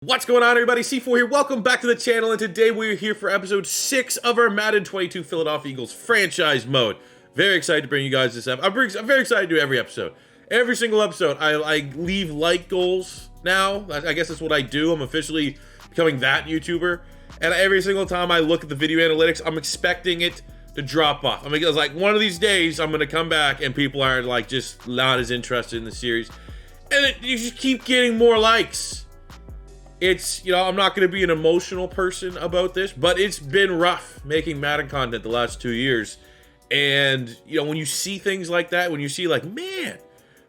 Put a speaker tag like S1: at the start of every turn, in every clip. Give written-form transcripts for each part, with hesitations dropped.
S1: What's going on, everybody? C4 here. Welcome back to the channel, and today we're here for episode 6 of our Madden 22 Philadelphia Eagles franchise mode. Very excited to bring you guys this up. I'm very excited to do every episode. Every single episode, I leave like goals now. I guess that's what I do. I'm officially becoming that YouTuber. And every single time I look at the video analytics, I'm expecting it to drop off. I mean, it's like one of these days, I'm going to come back and people are like just not as interested in the series. And you just keep getting more likes. It's, you know, I'm not going to be an emotional person about this, but it's been rough making Madden content the last 2 years. And, you know, when you see things like that, when you see like, man,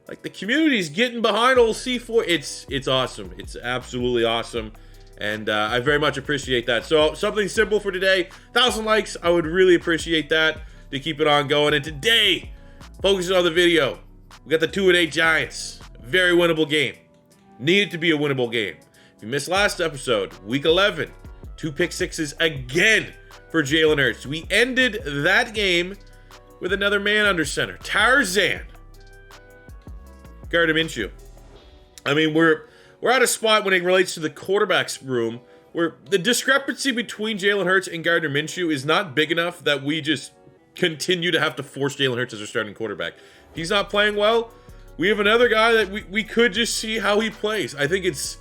S1: like the community's getting behind old C4, it's awesome. It's absolutely awesome. And I very much appreciate that. So something simple for today, 1,000 likes. I would really appreciate that to keep it on going. And today, focusing on the video, we got the 2-8 Giants. Very winnable game. Needed to be a winnable game. If you missed last episode, week 11, 2 pick sixes again for Jalen Hurts. We ended that game with another man under center, Tarzan. Gardner Minshew. I mean, we're at a spot when it relates to the quarterback's room where the discrepancy between Jalen Hurts and Gardner Minshew is not big enough that we just continue to have to force Jalen Hurts as our starting quarterback. If he's not playing well, we have another guy that we could just see how he plays. I think it's,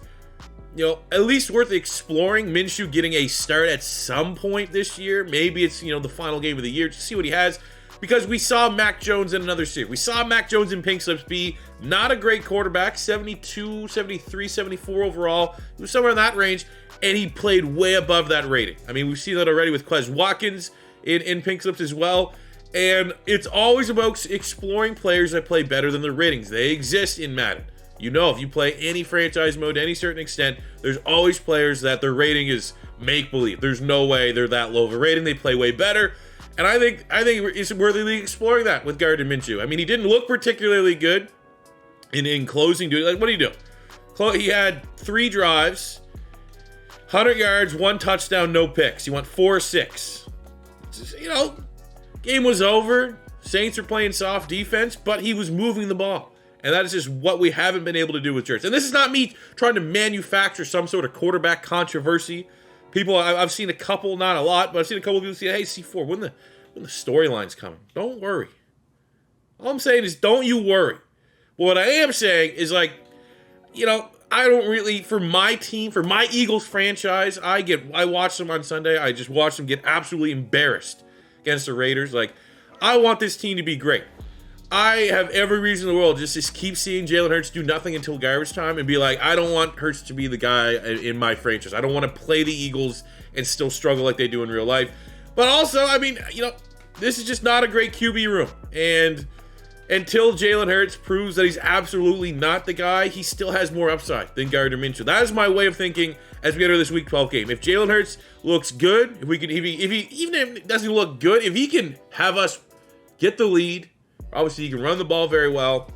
S1: you know, at least worth exploring Minshew getting a start at some point this year. Maybe it's, you know, the final game of the year to see what he has, because we saw Mac Jones in another series. We saw Mac Jones in pink slips be not a great quarterback, 72, 73, 74 overall. He was somewhere in that range, and he played way above that rating. I mean, we've seen that already with Quez Watkins in pink slips as well. And it's always about exploring players that play better than their ratings. They exist in Madden. You know, if you play any franchise mode to any certain extent, there's always players that their rating is make-believe. There's no way they're that low of a rating. They play way better. And I think it's worthily exploring that with Gardner Minshew. I mean, he didn't look particularly good in closing. Like, what do you do? He had 3 drives, 100 yards, 1 touchdown, no picks. He went 4-6. You know, game was over. Saints are playing soft defense, but he was moving the ball. And that is just what we haven't been able to do with Hurts. And this is not me trying to manufacture some sort of quarterback controversy. People, I've seen a couple, not a lot, but I've seen a couple of people say, hey, C4, when the storyline's coming, don't worry. All I'm saying is don't you worry. But what I am saying is, like, you know, I don't really, for my team, for my Eagles franchise, I watched them on Sunday. I just watched them get absolutely embarrassed against the Raiders. Like, I want this team to be great. I have every reason in the world just to keep seeing Jalen Hurts do nothing until garbage time and be like, I don't want Hurts to be the guy in my franchise. I don't want to play the Eagles and still struggle like they do in real life. But also, I mean, you know, this is just not a great QB room. And until Jalen Hurts proves that he's absolutely not the guy, he still has more upside than Gardner Minshew. That is my way of thinking as we enter this Week 12 game. If Jalen Hurts looks good, even if it doesn't look good, if he can have us get the lead, obviously, he can run the ball very well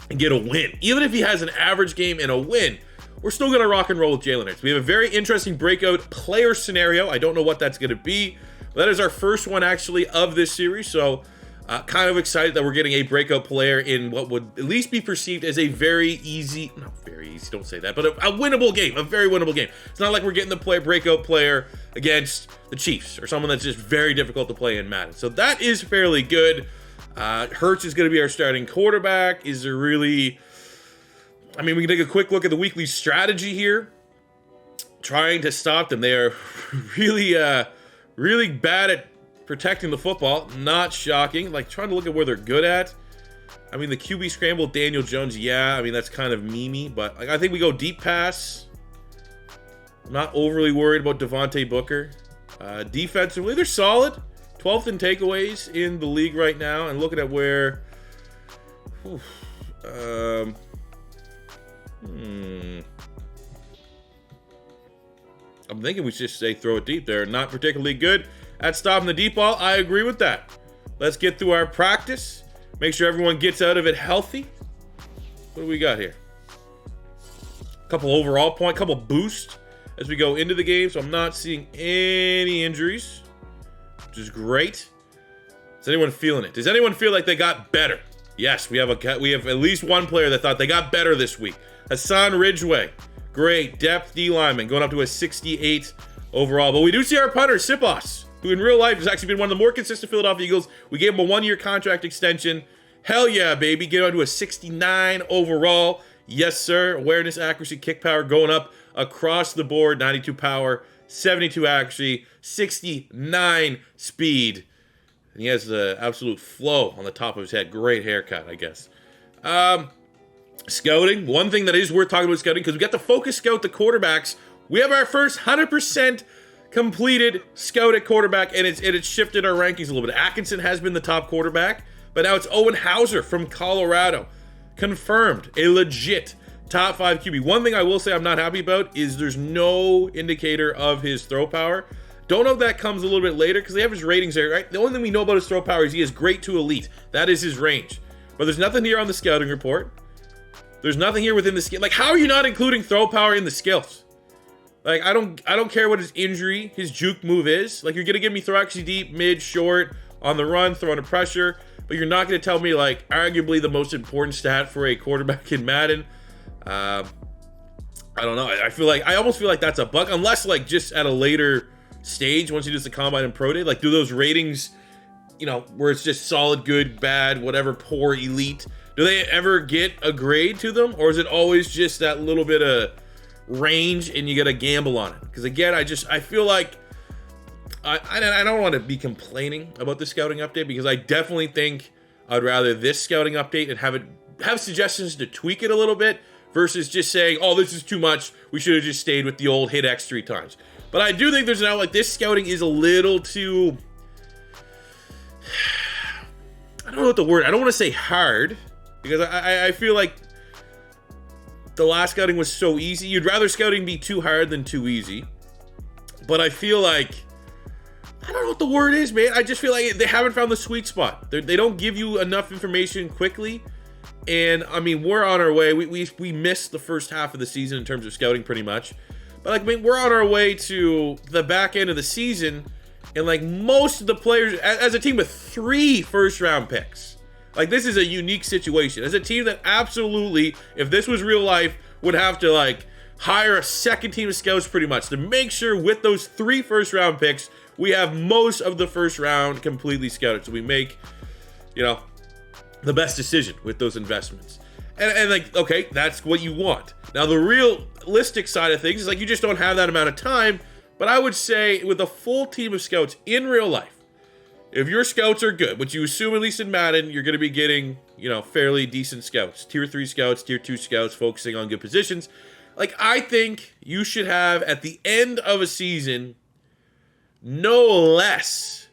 S1: and get a win. Even if he has an average game and a win, we're still going to rock and roll with Jalen Hurts. We have a very interesting breakout player scenario. I don't know what that's going to be. That is our first one, actually, of this series. So, kind of excited that we're getting a breakout player in what would at least be perceived as a very easy, not very easy, don't say that, but a winnable game, a very winnable game. It's not like we're getting the breakout player against the Chiefs or someone that's just very difficult to play in Madden. So that is fairly good. Hurts is going to be our starting quarterback. Is there really... I mean, we can take a quick look at the weekly strategy here. Trying to stop them. They are really, really bad at protecting the football. Not shocking. Like, trying to look at where they're good at. I mean, the QB scramble, Daniel Jones, yeah. I mean, that's kind of memey. But like, I think we go deep pass. I'm not overly worried about Devontae Booker. Defensively, they're solid. 12th in takeaways in the league right now, and looking at where, I'm thinking we should just say throw it deep. They're not particularly good at stopping the deep ball. I agree with that. Let's get through our practice. Make sure everyone gets out of it healthy. What do we got here? A couple overall points, couple boosts as we go into the game. So I'm not seeing any injuries, which is great. Is anyone feeling it? Does anyone feel like they got better? Yes, we have at least one player that thought they got better this week. Hassan Ridgeway Great. Depth D lineman going up to a 68 overall. But we do see our punter, Sipos, who in real life has actually been one of the more consistent Philadelphia Eagles. We gave him a 1-year contract extension. Hell yeah, baby. Get on to a 69 overall. Yes, sir. Awareness, accuracy, kick power going up across the board. 92 power, 72 accuracy, 69 speed. And he has the absolute flow on the top of his head. Great haircut, I guess. Scouting. One thing that is worth talking about scouting, because we got to focus scout the quarterbacks. We have our first 100% completed scout at quarterback, and it's shifted our rankings a little bit. Atkinson has been the top quarterback, but now it's Owen Hauser from Colorado. Confirmed. A legit top 5 QB. One thing I will say I'm not happy about is there's no indicator of his throw power. Don't know if that comes a little bit later because they have his ratings there, right? The only thing we know about his throw power is he is great to elite. That is his range. But there's nothing here on the scouting report. There's nothing here within the skill. Like, how are you not including throw power in the skills? Like, I don't care what his injury, his juke move is. Like, you're gonna give me throw accuracy deep, mid, short, on the run, throw under pressure, but you're not gonna tell me like arguably the most important stat for a quarterback in Madden. I don't know. I almost feel like that's a bug, unless like just at a later stage, once he does the combine and pro day, like do those ratings, you know, where it's just solid, good, bad, whatever, poor, elite. Do they ever get a grade to them, or is it always just that little bit of range and you gotta gamble on it? Because again, I feel like I don't want to be complaining about the scouting update, because I definitely think I'd rather this scouting update and have suggestions to tweak it a little bit versus just saying, oh, this is too much, we should have just stayed with the old hit X 3 times. But I do think there's an outlet. This scouting is a little too, I don't know what the word, I don't want to say hard, because I feel like the last scouting was so easy. You'd rather scouting be too hard than too easy. But I feel like, I don't know what the word is, man. I just feel like they haven't found the sweet spot. They don't give you enough information quickly. And, I mean, we're on our way. We missed the first half of the season in terms of scouting pretty much. But, like, I mean, we're on our way to the back end of the season. And, like, most of the players, as a team with 3 first-round picks, like, this is a unique situation. As a team that absolutely, if this was real life, would have to, like, hire a second team of scouts pretty much to make sure with those 3 first-round picks, we have most of the first round completely scouted. So we make, you know, the best decision with those investments. And like, okay, that's what you want. Now, the realistic side of things is, like, you just don't have that amount of time. But I would say with a full team of scouts in real life, if your scouts are good, which you assume at least in Madden, you're going to be getting, you know, fairly decent scouts. Tier 3 scouts, Tier 2 scouts, focusing on good positions. Like, I think you should have, at the end of a season, no less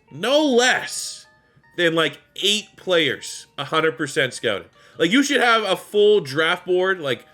S1: than, like, 8 players 100% scouted. Like, you should have a full draft board. Like,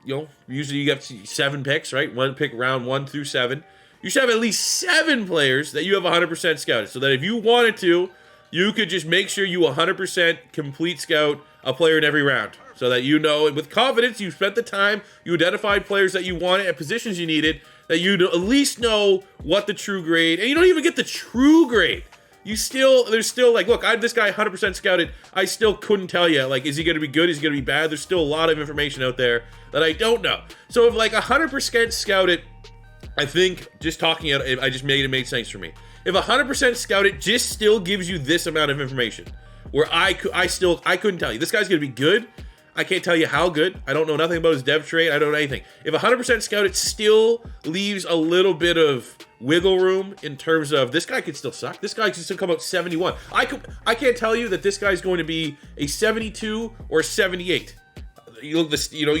S1: you know, usually you get 7 picks, right? 1 pick round 1 through 7. You should have at least 7 players that you have 100% scouted, so that if you wanted to, you could just make sure you 100% complete scout a player in every round, so that you know with confidence you spent the time, you identified players that you wanted at positions you needed, that you at least know what the true grade, and you don't even get the true grade. There's still like, look, I have this guy 100% scouted. I still couldn't tell you, like, is he going to be good? Is he going to be bad? There's still a lot of information out there that I don't know. So if like 100% scouted, I think just talking out, I just made it made sense for me. If 100% scouted just still gives you this amount of information, where I couldn't tell you. This guy's going to be good. I can't tell you how good. I don't know nothing about his dev trait. I don't know anything. If 100% scouted still leaves a little bit of wiggle room in terms of this guy could still suck. This guy could still come out 71. I can't tell you that this guy's going to be a 72 or 78. You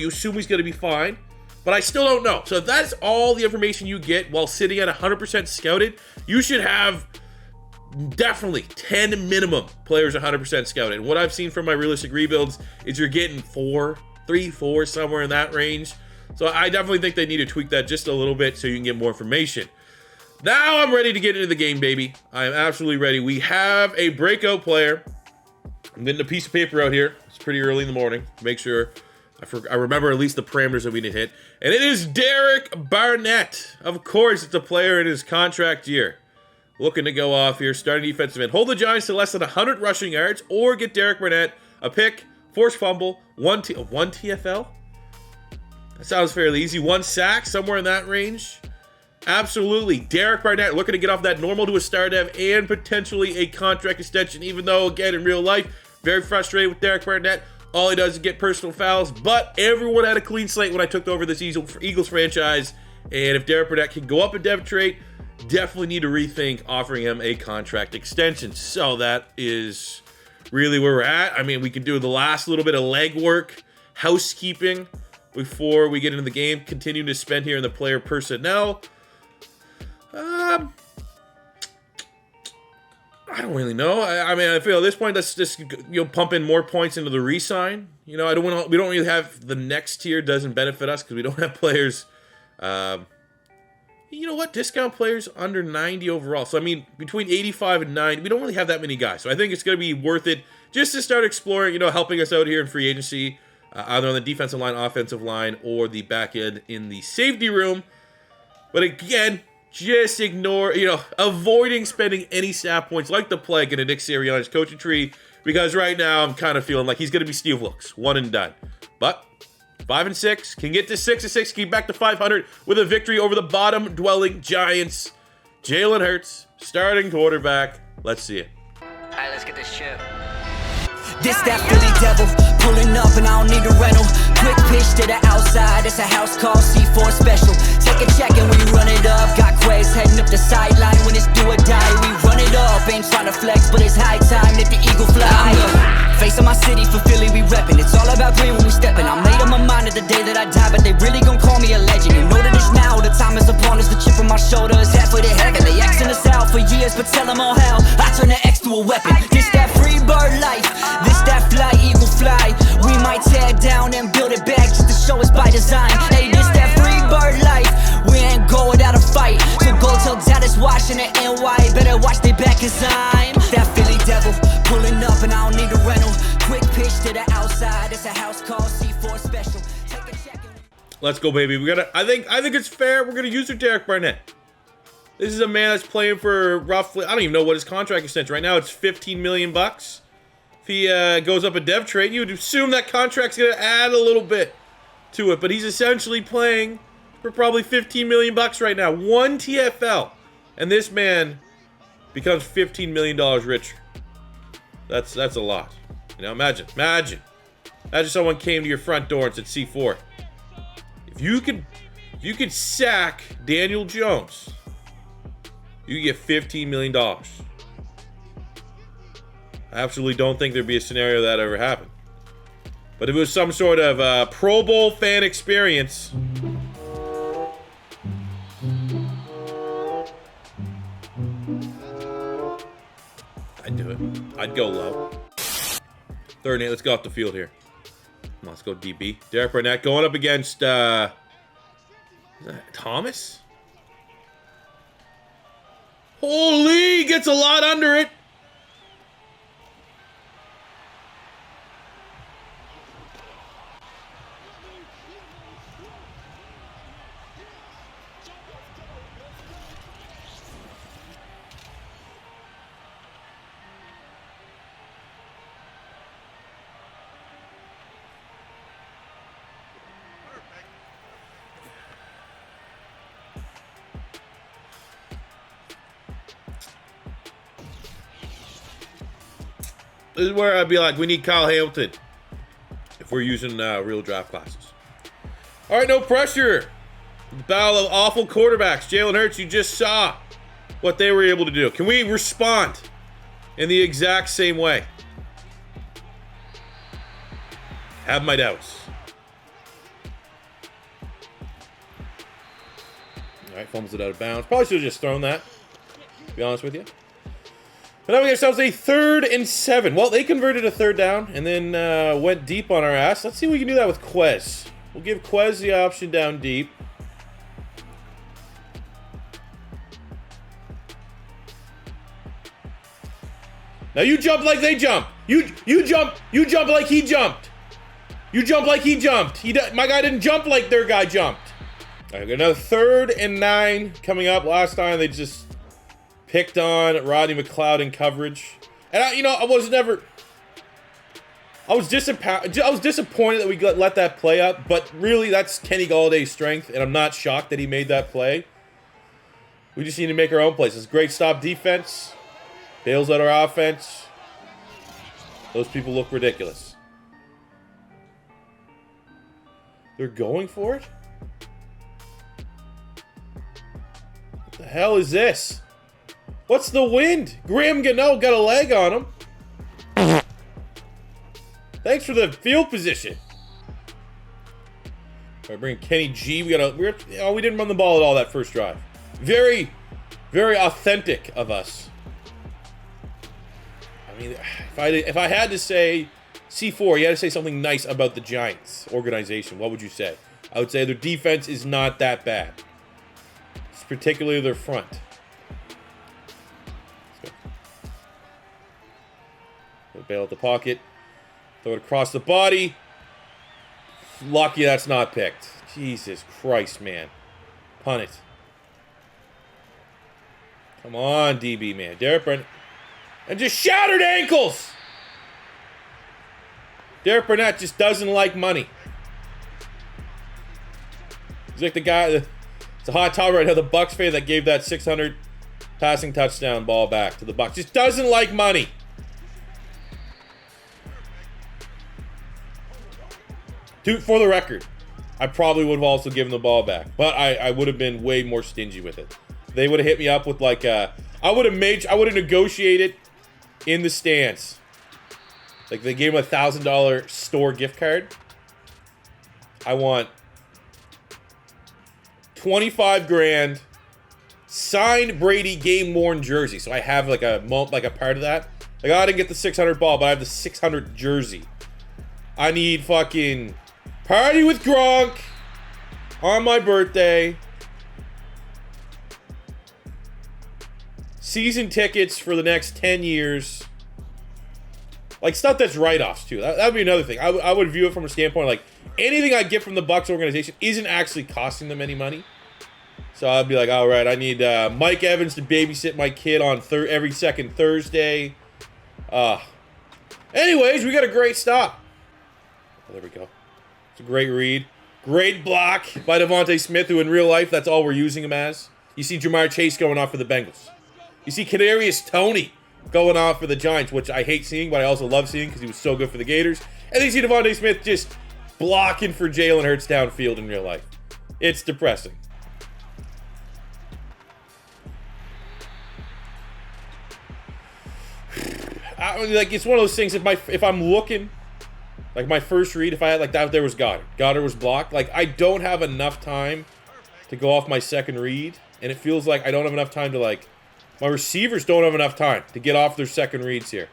S1: assume he's going to be fine, but I still don't know. So if that's all the information you get while sitting at 100% scouted, you should have definitely 10 minimum players 100% scouted. And what I've seen from my realistic rebuilds is you're getting 3, 4, somewhere in that range. So I definitely think they need to tweak that just a little bit so you can get more information. Now I'm ready to get into the game, baby. I am absolutely ready. We have a breakout player. I'm getting a piece of paper out here. It's pretty early in the morning. Make sure I remember at least the parameters that we need to hit. And it is Derek Barnett. Of course, it's a player in his contract year. Looking to go off here, starting defensive end. Hold the Giants to less than 100 rushing yards, or get Derek Barnett a pick, forced fumble, one TFL. That sounds fairly easy. 1 sack, somewhere in that range. Absolutely. Derek Barnett looking to get off that normal to a star dev and potentially a contract extension, even though, again, in real life, very frustrated with Derek Barnett. All he does is get personal fouls, but everyone had a clean slate when I took over this Eagles franchise, and if Derek Barnett can go up a dev trait, definitely need to rethink offering him a contract extension. So that is really where we're at. I mean, we can do the last little bit of legwork, housekeeping, before we get into the game, continuing to spend here in the player personnel. I don't really know. I mean, I feel at this point, let's just pump in more points into the re-sign. We don't really have the next tier doesn't benefit us because we don't have players. You know what? Discount players under 90 overall. So I mean, between 85 and 90, we don't really have that many guys. So I think it's going to be worth it just to start exploring. Helping us out here in free agency, either on the defensive line, offensive line, or the back end in the safety room. But again, just ignore, avoiding spending any stat points like the plague in a Nick Sirianni's coaching tree, because right now I'm kind of feeling like he's going to be Steve Wilkes, 1 and done. But 5-6, can get to 6-6, keep back to 500 with a victory over the bottom-dwelling Giants. Jalen Hurts, starting quarterback. Let's see it.
S2: All right, let's get this chip.
S3: This that Philly devil, pulling up and I don't need a rental. Quick pitch to the outside, it's a house call C4 special. Take a check and we run it up. Got Quays heading up the sideline when it's do or die. We run it up, ain't trying to flex, but it's high time that the eagle fly. Face of my city for Philly, we reppin'. It's all about green when we steppin'. I made up my mind at the day that I die, but they really gon' call me a legend. You know that it's now, the time is upon us. The chip on my shoulder is halfway to heaven. They X'ing us out for years, but tell them all how I turn the X to a weapon. This that free bird life, this that fly, eagle fly. We might tear it down and build it back just to show us by design. Hey, this that free bird life, we ain't go without a fight. So go tell dad it's watching the NY, better watch they back cause I'm that Philly devil, pulling up and I don't need a rental. Quick pitch to the outside, it's a house call C4 special. Take a check and...
S1: Let's go, baby. I think it's fair. We're gonna use our Derek Barnett. This is a man that's playing for roughly, I don't even know what his contract extension right now. It's $15 million. If he goes up a dev trade, you would assume that contract's gonna add a little bit to it, but he's essentially playing for probably $15 million right now. 1 TFL, and this man becomes $15 million richer. That's a lot. Imagine someone came to your front door and said, C4, if you could sack Daniel Jones, you get $15 million. I absolutely don't think there'd be a scenario that ever happened. But if it was some sort of Pro Bowl fan experience, I'd do it. I'd go low. 3rd and 8, let's go off the field here. Come on, let's go DB. Derek Barnett going up against is that Thomas? Holy, gets a lot under it. This is where I'd be like, we need Kyle Hamilton if we're using real draft classes. All right, no pressure. The battle of awful quarterbacks. Jalen Hurts, you just saw what they were able to do. Can we respond in the exact same way? Have my doubts. All right, fumbles it out of bounds. Probably should have just thrown that, to be honest with you. But now we get ourselves a 3rd and 7. Well, they converted a 3rd down and then went deep on our ass. Let's see if we can do that with Quez. We'll give Quez the option down deep. Now you jump like they jump. You jump like he jumped. You jump like he jumped. My guy didn't jump like their guy jumped. All right, we got another 3rd and 9 coming up. Last time they just picked on Rodney McLeod in coverage. And I was never... I was disappointed that we let that play up, but really that's Kenny Galladay's strength, and I'm not shocked that he made that play. We just need to make our own plays. It's great stop defense. Bails out our offense. Those people look ridiculous. They're going for it? What the hell is this? What's the wind? Graham Gano got a leg on him. Thanks for the field position. All right, bring Kenny G. We didn't run the ball at all that first drive. Very, very authentic of us. I mean, if I had to say C4, you had to say something nice about the Giants organization. What would you say? I would say their defense is not that bad. It's particularly their front. Bail out the pocket. Throw it across the body. Lucky that's not picked. Jesus Christ, man. Punt it. Come on, DB, man. Derek Burnett. And just shattered ankles! Derek Burnett just doesn't like money. He's like the guy, it's a hot topic right now, the Bucks fan that gave that 600 passing touchdown ball back to the Bucks. Just doesn't like money. Dude, for the record, I probably would have also given the ball back, but I would have been way more stingy with it. They would have hit me up with like I would have negotiated in the stands. Like they gave him a $1,000 store gift card. I want 25 grand signed Brady game worn jersey. So I have like a part of that. Like I didn't get the 600 ball, but I have the 600 jersey. I need fucking party with Gronk on my birthday. Season tickets for the next 10 years. Like stuff that's write-offs too. That would be another thing. I would view it from a standpoint like anything I get from the Bucks organization isn't actually costing them any money. So I'd be like, all right, I need Mike Evans to babysit my kid on every second Thursday. Anyways, we got a great stop. Oh, there we go. It's a great read. Great block by Devontae Smith, who in real life, that's all we're using him as. You see Jamar Chase going off for the Bengals. You see Kadarius Toney going off for the Giants, which I hate seeing, but I also love seeing because he was so good for the Gators. And then you see Devontae Smith just blocking for Jalen Hurts downfield in real life. It's depressing. It's one of those things, if I'm looking, like my first read, if I had like that, there was Goddard. Goddard was blocked. Like I don't have enough time to go off my second read, and it feels like I don't have enough time to like, my receivers don't have enough time to get off their second reads here.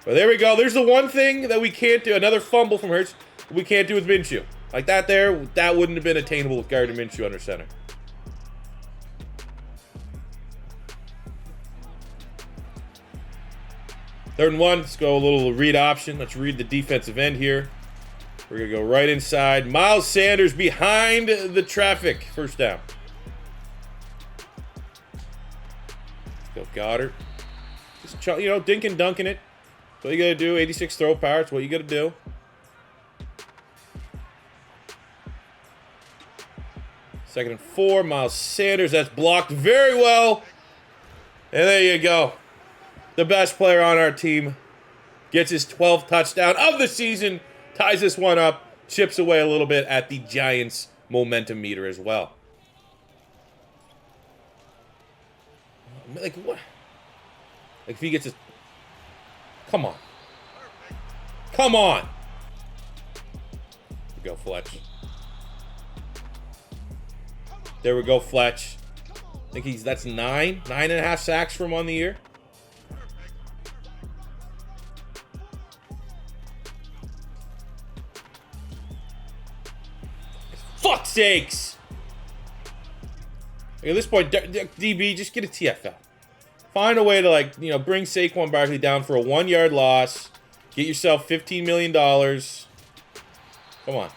S1: But there we go. There's the one thing that we can't do. Another fumble from Hurts we can't do with Minshew. Like that there, that wouldn't have been attainable with Gardner Minshew under center. Third and one. Let's go a little read option. Let's read the defensive end here. We're going to go right inside. Miles Sanders behind the traffic. First down. Let's go Goddard. Just, dink and dunking it. That's what you got to do. 86 throw power. That's what you got to do. Second and 4. Miles Sanders. That's blocked very well. And there you go. The best player on our team gets his 12th touchdown of the season, ties this one up, chips away a little bit at the Giants' momentum meter as well. Like, what? Like, if he gets his... Come on. Come on! There we go, Fletch. There we go, Fletch. I think that's 9.5 sacks from on the year. Fuck's sakes! Like at this point, DB, just get a TFL. Find a way to, bring Saquon Barkley down for a 1-yard loss. Get yourself $15 million. Come on.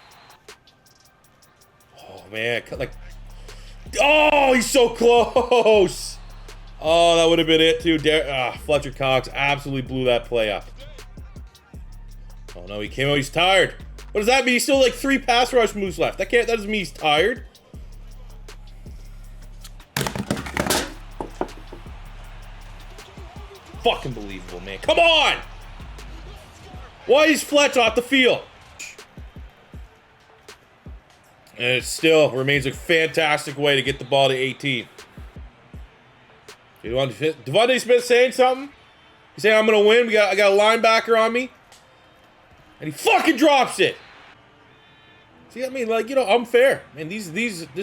S1: Oh, man. Oh, he's so close! Oh, that would have been it, too. Fletcher Cox absolutely blew that play up. Oh no, he came out, he's tired. What does that mean? He's still like 3 pass rush moves left. That doesn't mean he's tired. Fucking believable, man. Come on! Why is Fletch off the field? And it still remains a fantastic way to get the ball to 18. Devontae Smith saying something? He's saying, I'm going to win. I got a linebacker on me. And he fucking drops it. See, I mean, like, you know, I'm fair. And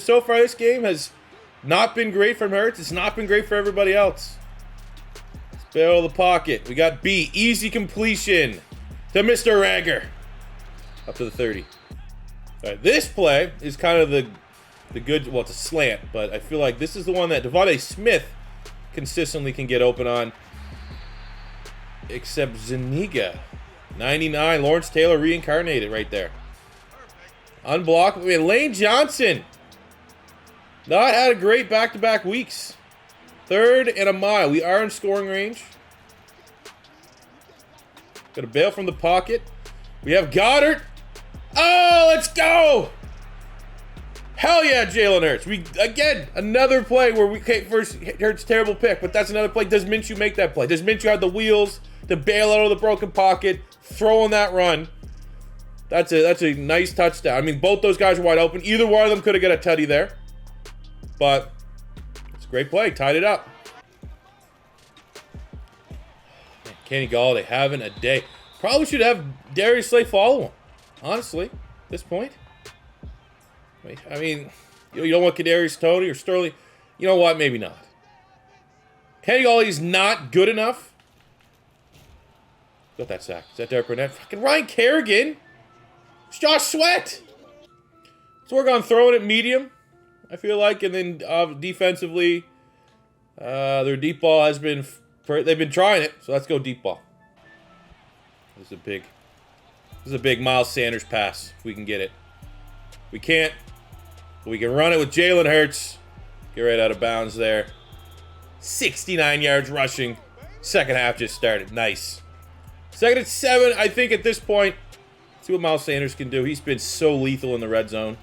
S1: so far, this game has not been great from Hurts. It's not been great for everybody else. Spill the pocket. We got B. Easy completion to Mr. Rager. Up to the 30. All right, this play is kind of the good, well, it's a slant, but I feel like this is the one that Devontae Smith consistently can get open on. Except Zuniga. 99, Lawrence Taylor reincarnated right there. Unblockable. I mean, Lane Johnson. Not had a great back-to-back weeks. 3rd and a mile. We are in scoring range. Got a bail from the pocket. We have Goddard. Oh, let's go! Hell yeah, Jalen Hurts. Again, another play where we first Hurts terrible pick, but that's another play. Does Minshew make that play? Does Minshew have the wheels to bail out of the broken pocket, throw on that run? That's a nice touchdown. I mean, both those guys were wide open. Either one of them could have got a tutty there, but it's a great play. Tied it up. Man, Kenny Galladay having a day. Probably should have Darius Slay follow him. Honestly, at this point. I mean, you don't want Kadarius Toney or Sterling. You know what? Maybe not. Kenny Galladay's not good enough. Got that sack. Is that Derek Burnett? Fucking Ryan Kerrigan. It's Josh Sweat. Let's work on throwing it medium, I feel like. And then defensively, their deep ball has been... They've been trying it, so let's go deep ball. This is a big Miles Sanders pass, if we can get it. We can't. We can run it with Jalen Hurts. Get right out of bounds there. 69 yards rushing. Second half just started. Nice. 2nd and 7. I think at this point, see what Miles Sanders can do. He's been so lethal in the red zone.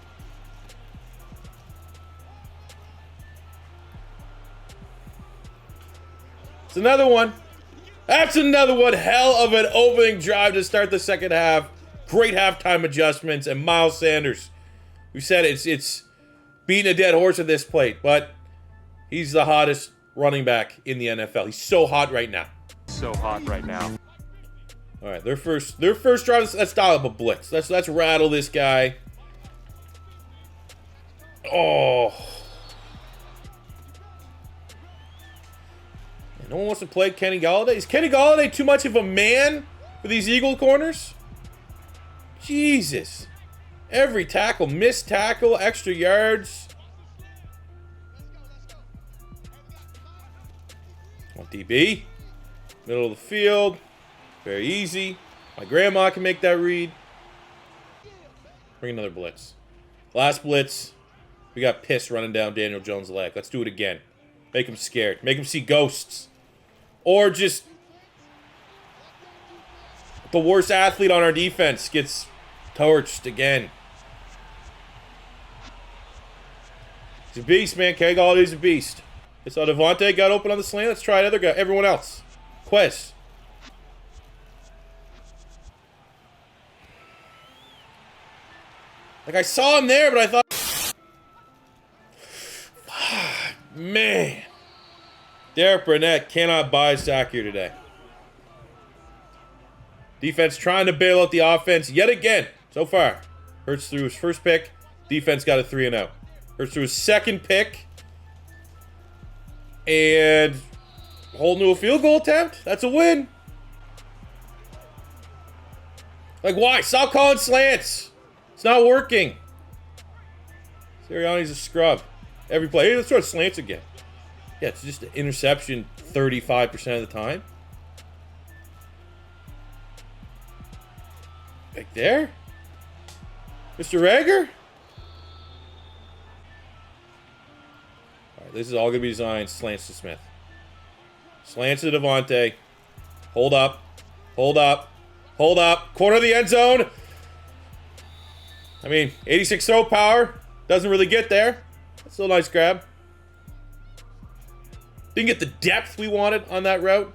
S1: It's another one. That's another one. Hell of an opening drive to start the second half. Great halftime adjustments. And Miles Sanders. We said it's beating a dead horse at this plate, but he's the hottest running back in the NFL. He's so hot right now.
S4: So hot right now.
S1: All right, their first drive. Let's dial up a blitz. Let's rattle this guy. Oh. No one wants to play Kenny Galladay. Is Kenny Galladay too much of a man for these Eagle corners? Jesus. Every tackle, missed tackle, extra yards. On DB. Middle of the field. Very easy. My grandma can make that read. Bring another blitz. Last blitz. We got piss running down Daniel Jones' leg. Let's do it again. Make him scared. Make him see ghosts. Or just the worst athlete on our defense gets torched again. He's a beast, man. Kenny Galladay's a beast. I saw Devontae got open on the slant. Let's try another guy. Everyone else. Quez. Like, I saw him there, but I thought... Man. Derek Burnett cannot buy a sack here today. Defense trying to bail out the offense yet again. So far. Hurts through his first pick. Defense got a 3-0. Hurts through his second pick. And holding to a field goal attempt. That's a win. Like, why? Stop calling slants. It's not working. Sirianni's a scrub. Every play. Hey, let's try slants again. Yeah, it's just an interception 35% of the time. Back there? Mr. Rager? Alright, this is all going to be designed. Slants to Smith. Slants to Devontae. Hold up. Hold up. Hold up. Corner of the end zone. I mean, 86 throw power. Doesn't really get there. That's still a nice grab. Didn't get the depth we wanted on that route.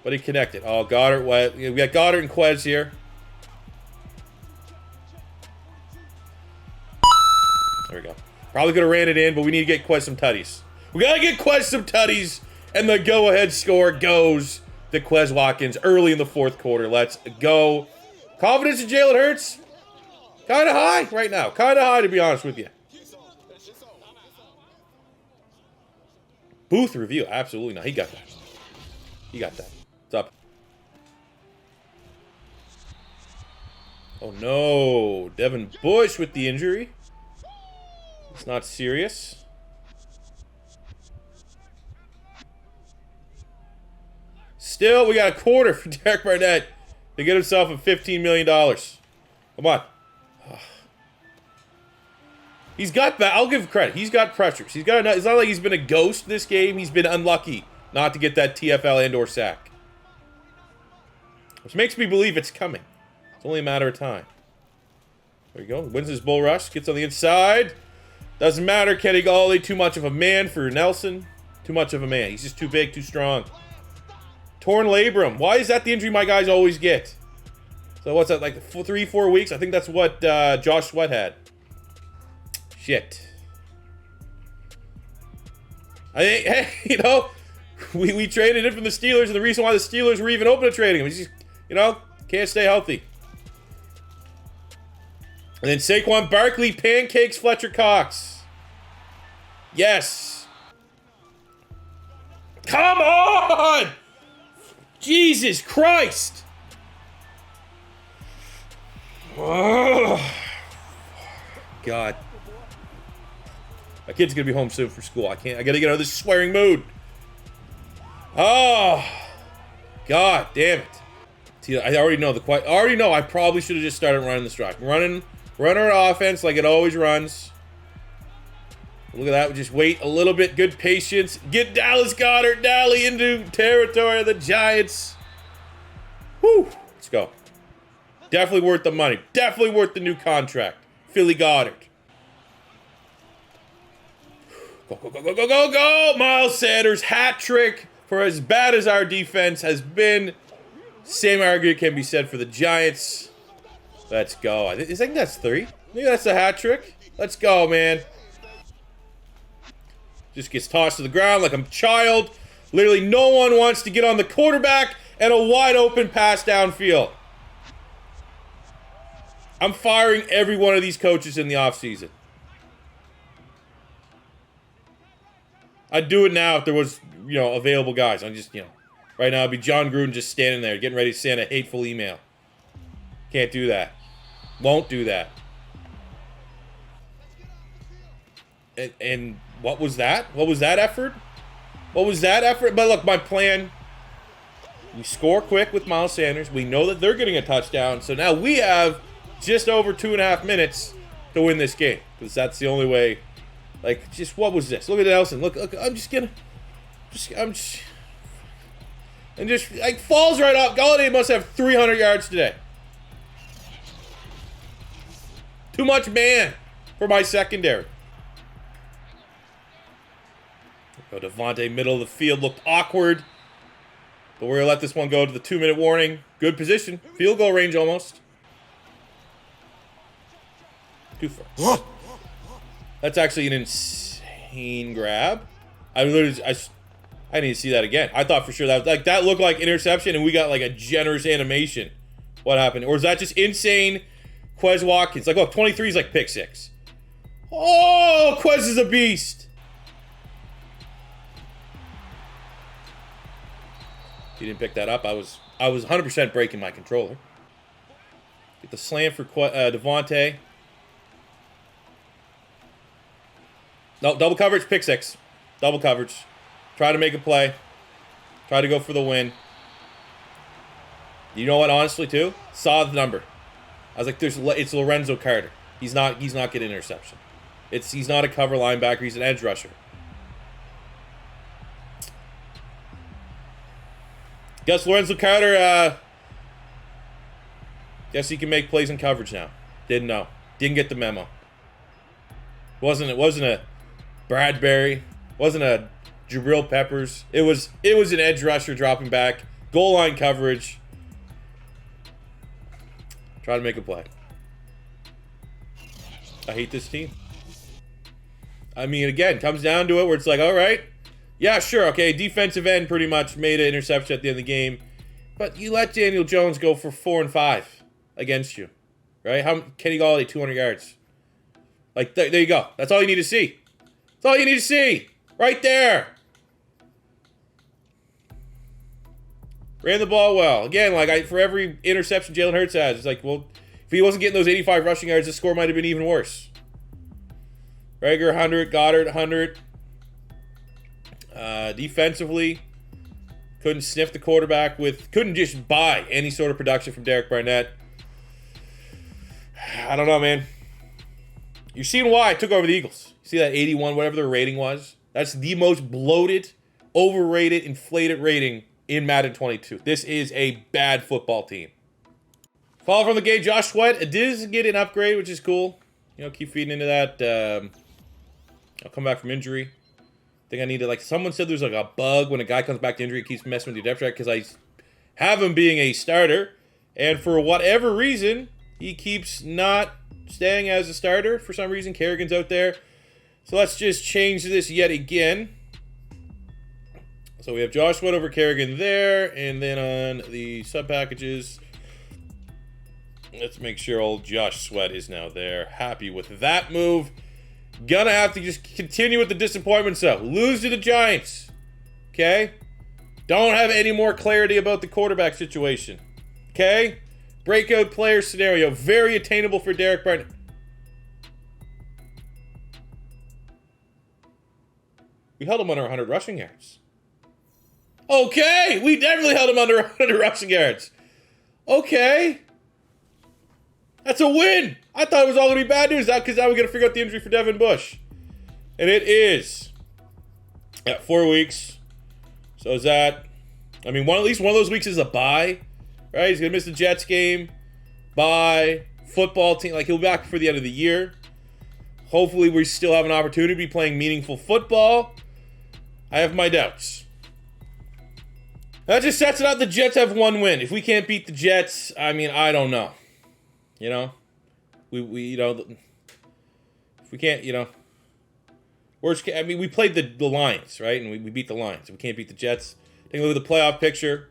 S1: But he connected. Oh, Goddard. We got Goddard and Quez here. There we go. Probably could have ran it in, but we need to get Quez some tutties. We got to get Quez some tutties. And the go-ahead score goes to Quez Watkins early in the fourth quarter. Let's go. Confidence in Jalen Hurts? Kind of high right now. Kind of high, to be honest with you. Booth review. Absolutely not. He got that. He got that. What's up? Oh, no. Devin Bush with the injury. It's not serious. Still, we got a quarter for Derek Barnett to get himself a $15 million. Come on. He's got that. I'll give him credit. He's got pressures. He's got. It's not like he's been a ghost this game. He's been unlucky not to get that TFL and/or sack, which makes me believe it's coming. It's only a matter of time. There you go. Wins his bull rush. Gets on the inside. Doesn't matter. Kenny Galladay, too much of a man for Nelson. Too much of a man. He's just too big, too strong. Torn labrum. Why is that the injury my guys always get? So what's that, like 3-4 weeks? I think that's what Josh Sweat had. Shit. I think, hey, you know, we traded him from the Steelers, and the reason why the Steelers were even open to trading him is just, you know, can't stay healthy. And then Saquon Barkley pancakes Fletcher Cox. Yes. Come on! Jesus Christ! Oh, God. My kid's gonna be home soon for school. I gotta get out of this swearing mood. Oh, God damn it. See, I already know I probably should have just started running this drive. Run our offense like it always runs. Look at that. We just wait a little bit. Good patience. Get Dallas Goedert Dally into territory of the Giants. Whew. Let's go. Definitely worth the money. Definitely worth the new contract. Philly Goddard. Go, go, go, go, go, go, go! Miles Sanders, hat trick. For as bad as our defense has been, same argument can be said for the Giants. Let's go. I think that's 3. I think that's a hat trick. Let's go, man. Just gets tossed to the ground like a child. Literally no one wants to get on the quarterback and a wide open pass downfield. I'm firing every one of these coaches in the offseason. I'd do it now if there was, you know, available guys. I'm just, you know, right now it'd be John Gruden just standing there getting ready to send a hateful email. Can't do that. Won't do that. And what was that? What was that effort? What was that effort? But look, my plan, we score quick with Miles Sanders. We know that they're getting a touchdown. So now we have just over 2.5 minutes to win this game. Because that's the only way. Like, just what was this? Look at Nelson. Look, I'm just gonna. And just, like, falls right off. Galladay must have 300 yards today. Too much man for my secondary. Go Devontae, middle of the field, looked awkward. But we're going to let this one go to the 2-minute warning. Good position. Field goal range almost. 2 first. That's actually an insane grab. I need to see that again. I thought for sure that looked like interception, and we got like a generous animation. What happened? Or is that just insane? Quez Watkins. Like, look, 23 is like pick 6. Oh, Quez is a beast. He didn't pick that up. I was 100% breaking my controller. Get the slam for Devontae. No, double coverage, pick 6. Double coverage. Try to make a play. Try to go for the win. You know what, honestly, too? Saw the number. I was like, it's Lorenzo Carter. He's not getting interception. He's not a cover linebacker, he's an edge rusher. Guess Lorenzo Carter Guess he can make plays in coverage now. Didn't know. Didn't get the memo. It wasn't a Bradbury. Wasn't a Jabril Peppers. It was an edge rusher dropping back. Goal line coverage. Try to make a play. I hate this team. I mean, again, comes down to it where it's like, all right, yeah, sure, okay, defensive end pretty much made an interception at the end of the game, but you let Daniel Jones go for 4 and 5 against you, right? How Kenny Galladay 200 yards? Like, there you go. That's all you need to see. That's all you need to see, right there. Ran the ball well. Again, like for every interception Jalen Hurts has, it's like, well, if he wasn't getting those 85 rushing yards, the score might have been even worse. Rager 100, Goddard 100. Defensively, couldn't sniff the quarterback couldn't just buy any sort of production from Derek Barnett. I don't know, man. You're seeing why I took over the Eagles. You see that 81, whatever their rating was? That's the most bloated, overrated, inflated rating in Madden 22. This is a bad football team. Follow from the game, Josh Sweat. It did get an upgrade, which is cool. You know, keep feeding into that. I'll come back from injury. I think I need to, like, someone said there's like a bug when a guy comes back to injury, it keeps messing with your depth chart because I have him being a starter. And for whatever reason, he keeps not staying as a starter. For some reason, Kerrigan's out there. So let's just change this yet again. So we have Josh Sweat over Kerrigan there. And then on the sub packages, let's make sure old Josh Sweat is now there. Happy with that move. Gonna have to just continue with the disappointments, though. Lose to the Giants. Okay? Don't have any more clarity about the quarterback situation. Okay? Breakout player scenario. Very attainable for Derek Barnett. We held him under 100 rushing yards. Okay! We definitely held him under 100 rushing yards. Okay. That's a win. I thought it was all going to be bad news because now we're going to figure out the injury for Devin Bush. And it is. Yeah, 4 weeks. So is that... I mean, at least one of those weeks is a bye. Right? He's going to miss the Jets game. Bye. Football team. Like, he'll be back for the end of the year. Hopefully we still have an opportunity to be playing meaningful football. I have my doubts. That just sets it out. The Jets have one win. If we can't beat the Jets, I mean, I don't know. You know? We you know, if we can't, you know, worst case, I mean, we played the Lions, right? And we beat the Lions. If we can't beat the Jets, take a look at the playoff picture.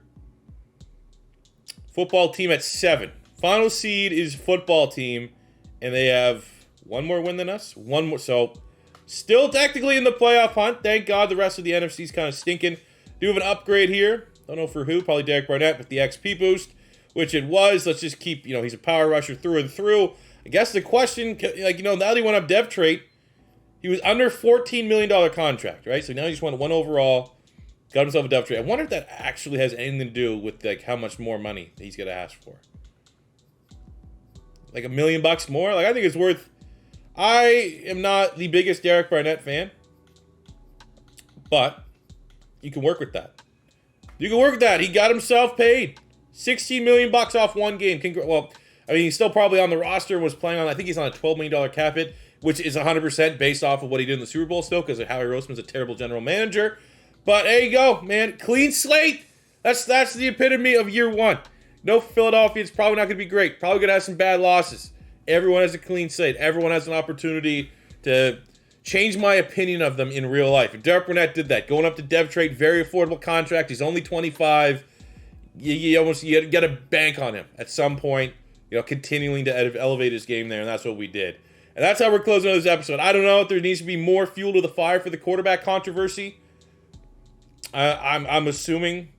S1: Football team at 7. Final seed is football team, and they have one more win than us. One more, so still technically in the playoff hunt. Thank God the rest of the NFC's kind of stinking. Do have an upgrade here. Don't know for who. Probably Derek Barnett with the XP boost, which it was. Let's just keep, you know, he's a power rusher through and through. I guess the question, like, you know, now that he went up dev trait, he was under $14 million contract, right? So now he just won 1 overall, got himself a dev trait. I wonder if that actually has anything to do with, like, how much more money he's going to ask for. Like $1 million more? Like, I think it's worth... I am not the biggest Derek Barnett fan, but you can work with that. You can work with that. He got himself paid. $16 million off one game. Well... I mean, he's still probably on the roster and was playing on, I think he's on a $12 million cap hit, which is 100% based off of what he did in the Super Bowl still, because Howie Roseman's a terrible general manager. But there you go, man. Clean slate. That's the epitome of year one. No Philadelphia. It's probably not going to be great. Probably going to have some bad losses. Everyone has a clean slate. Everyone has an opportunity to change my opinion of them in real life. And Derek Barnett did that. Going up to dev trade, very affordable contract. He's only 25. You got to bank on him at some point. You know, continuing to elevate his game there, and that's what we did. And that's how we're closing out this episode. I don't know if there needs to be more fuel to the fire for the quarterback controversy. I'm assuming,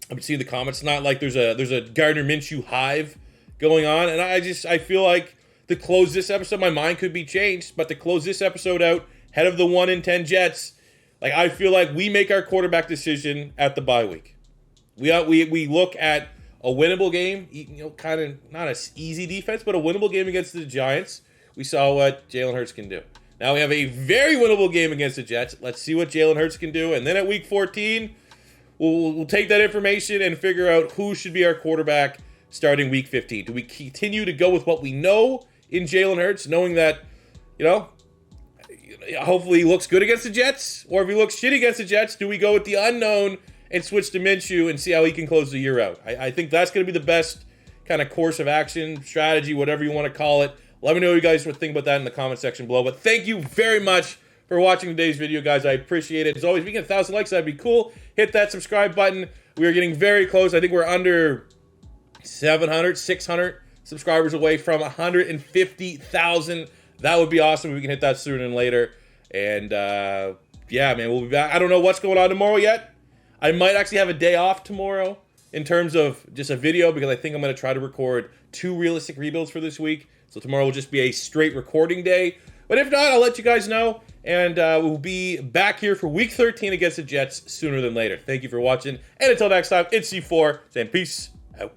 S1: I'm seeing the comments, not like there's a Gardner Minshew hive going on, and I feel like to close this episode, my mind could be changed, but to close this episode out, head of the 1-10 Jets, like, I feel like we make our quarterback decision at the bye week. We look at a winnable game, you know, kind of not an easy defense, but a winnable game against the Giants. We saw what Jalen Hurts can do. Now we have a very winnable game against the Jets. Let's see what Jalen Hurts can do. And then at week 14, we'll take that information and figure out who should be our quarterback starting week 15? Do we continue to go with what we know in Jalen Hurts, knowing that, you know, hopefully he looks good against the Jets? Or if he looks shitty against the Jets, do we go with the unknown and switch to Minshew and see how he can close the year out? I think that's going to be the best kind of course of action, strategy, whatever you want to call it. Let me know what you guys would think about that in the comment section below. But thank you very much for watching today's video, guys. I appreciate it. As always, if we get 1,000 likes, that'd be cool. Hit that subscribe button. We are getting very close. I think we're under 700, 600 subscribers away from 150,000. That would be awesome if we can hit that sooner than later. And yeah, man, we'll be back. I don't know what's going on tomorrow yet. I might actually have a day off tomorrow in terms of just a video, because I think I'm going to try to record 2 realistic rebuilds for this week. So tomorrow will just be a straight recording day. But if not, I'll let you guys know. And we'll be back here for week 13 against the Jets sooner than later. Thank you for watching. And until next time, it's C4 saying peace out.